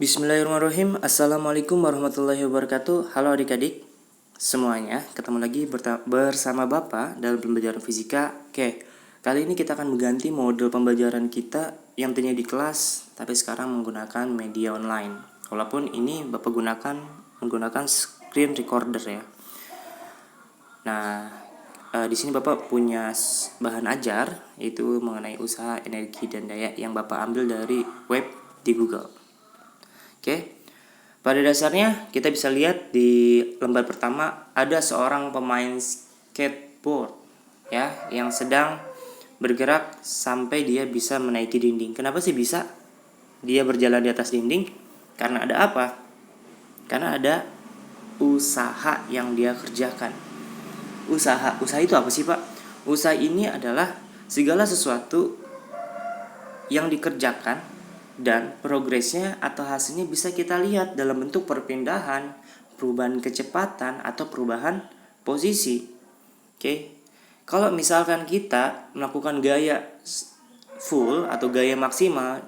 Bismillahirrahmanirrahim. Assalamualaikum warahmatullahi wabarakatuh. Halo adik-adik semuanya, ketemu lagi bersama Bapak dalam pembelajaran fisika. Oke, kali ini kita akan mengganti model pembelajaran kita yang tadinya di kelas, tapi sekarang menggunakan media online. Walaupun ini Bapak menggunakan screen recorder ya. Nah, di sini Bapak punya bahan ajar, yaitu mengenai usaha, energi, dan daya yang Bapak ambil dari web di Google. Oke, pada dasarnya kita bisa lihat di lembar pertama ada seorang pemain skateboard ya yang sedang bergerak sampai dia bisa menaiki dinding. Kenapa sih bisa dia berjalan di atas dinding? Karena ada apa? Karena ada usaha yang dia kerjakan. Usaha itu apa sih, Pak? Usaha ini adalah segala sesuatu yang dikerjakan dan progresnya atau hasilnya bisa kita lihat dalam bentuk perpindahan, perubahan kecepatan, atau perubahan posisi. Oke. Kalau misalkan kita melakukan gaya full atau gaya maksimal,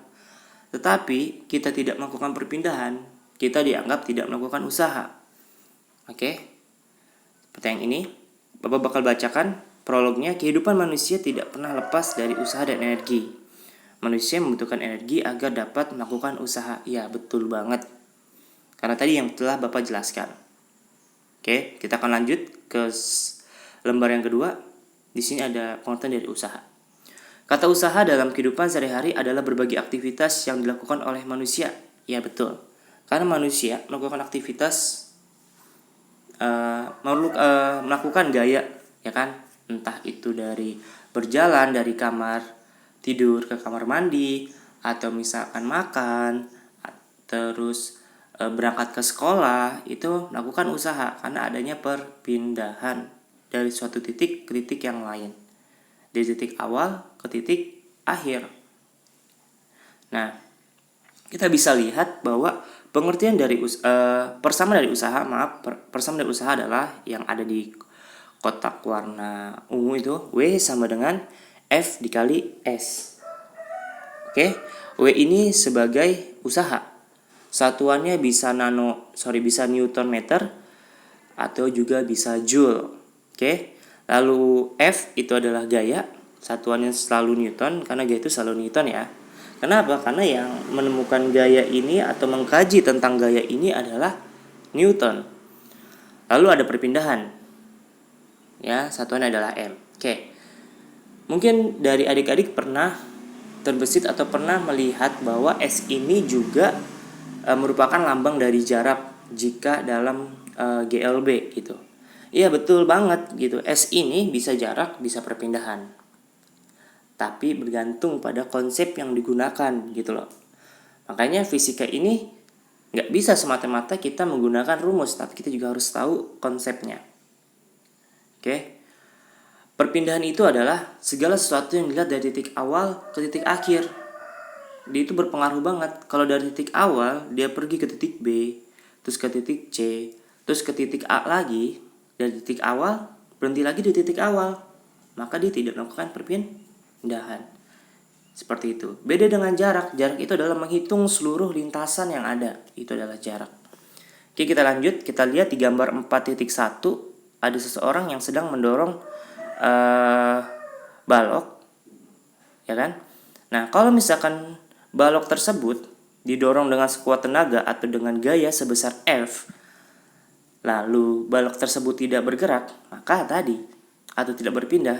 tetapi kita tidak melakukan perpindahan, kita dianggap tidak melakukan usaha. Oke. Seperti yang ini, Bapak bakal bacakan prolognya. Kehidupan manusia tidak pernah lepas dari usaha dan energi. Manusia membutuhkan energi agar dapat melakukan usaha. Ya, betul banget. Karena tadi yang telah Bapak jelaskan. Oke, kita akan lanjut ke lembar yang kedua. Di sini ada konten dari usaha. Kata usaha dalam kehidupan sehari-hari adalah berbagai aktivitas yang dilakukan oleh manusia. Ya, betul. Karena manusia melakukan aktivitas melakukan gaya, ya kan? Entah itu dari berjalan dari kamar tidur ke kamar mandi, atau misalkan makan, terus berangkat ke sekolah, itu melakukan usaha karena adanya perpindahan dari suatu titik ke titik yang lain, dari titik awal ke titik akhir. Nah, kita bisa lihat bahwa pengertian dari persamaan dari usaha adalah yang ada di kotak warna ungu itu, W sama dengan F dikali S. Oke, W ini sebagai usaha. Satuannya bisa Newton meter atau juga bisa Joule. Oke. Lalu F itu adalah gaya. Satuannya selalu Newton karena gaya itu selalu Newton ya. Kenapa? Karena yang menemukan gaya ini atau mengkaji tentang gaya ini adalah Newton. Lalu ada perpindahan. Ya, satuannya adalah M. Oke. Mungkin dari adik-adik pernah terbesit atau pernah melihat bahwa S ini juga merupakan lambang dari jarak jika dalam GLB gitu. Iya, betul banget gitu. S ini bisa jarak, bisa perpindahan. Tapi bergantung pada konsep yang digunakan gitu loh. Makanya fisika ini nggak bisa semata-mata kita menggunakan rumus, tapi kita juga harus tahu konsepnya. Oke. Perpindahan itu adalah segala sesuatu yang dilihat dari titik awal ke titik akhir. Dia itu berpengaruh banget. Kalau dari titik awal, dia pergi ke titik B, terus ke titik C, terus ke titik A lagi. Dari titik awal, berhenti lagi di titik awal. Maka dia tidak melakukan perpindahan. Seperti itu. Beda dengan jarak. Jarak itu adalah menghitung seluruh lintasan yang ada. Itu adalah jarak. Oke, kita lanjut. Kita lihat di gambar 4.1. Ada seseorang yang sedang mendorong balok, ya kan? Nah, kalau misalkan balok tersebut didorong dengan sekuat tenaga atau dengan gaya sebesar F, lalu balok tersebut tidak bergerak, maka tadi atau tidak berpindah,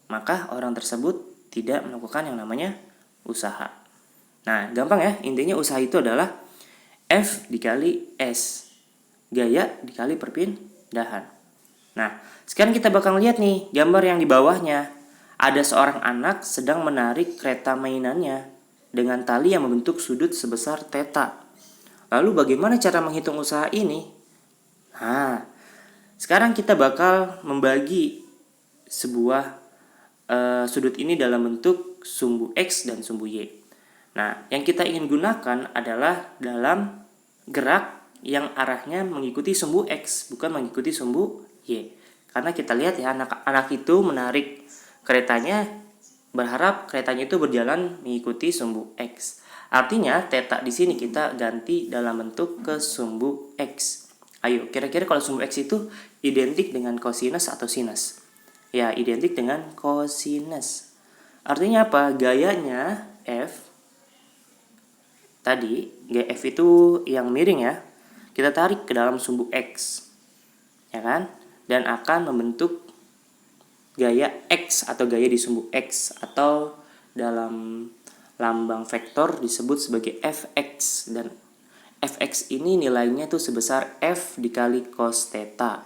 maka orang tersebut tidak melakukan yang namanya usaha. Nah, gampang ya, intinya usaha itu adalah F dikali S, gaya dikali perpindahan. Nah, sekarang kita bakal lihat nih gambar yang di bawahnya. Ada seorang anak sedang menarik kereta mainannya dengan tali yang membentuk sudut sebesar theta. Lalu bagaimana cara menghitung usaha ini? Nah, sekarang kita bakal membagi sebuah sudut ini dalam bentuk sumbu X dan sumbu Y. Nah, yang kita ingin gunakan adalah dalam gerak yang arahnya mengikuti sumbu X, bukan mengikuti sumbu Y. Karena kita lihat ya, anak itu menarik keretanya, berharap keretanya itu berjalan mengikuti sumbu X. Artinya theta di sini kita ganti dalam bentuk ke sumbu X. Ayo, kira-kira kalau sumbu X itu identik dengan cosinus atau sinus? Ya, identik dengan cosinus. Artinya apa? Gayanya F tadi, gaya F itu yang miring ya. Kita tarik ke dalam sumbu X. Ya kan? Dan akan membentuk gaya X atau gaya di sumbu X, atau dalam lambang vektor disebut sebagai fx, dan fx ini nilainya tuh sebesar f dikali cos theta.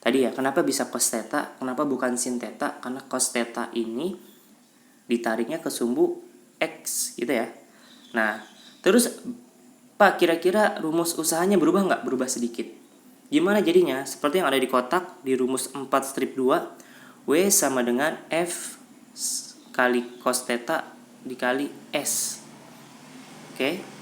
Tadi ya, kenapa bisa cos theta? Kenapa bukan sin theta? Karena cos theta ini ditariknya ke sumbu X gitu ya. Nah, terus Pak, kira-kira rumus usahanya berubah nggak? Berubah sedikit. Gimana jadinya? Seperti yang ada di kotak, di rumus 4 strip 2, W sama dengan F kali cos theta dikali S. Oke.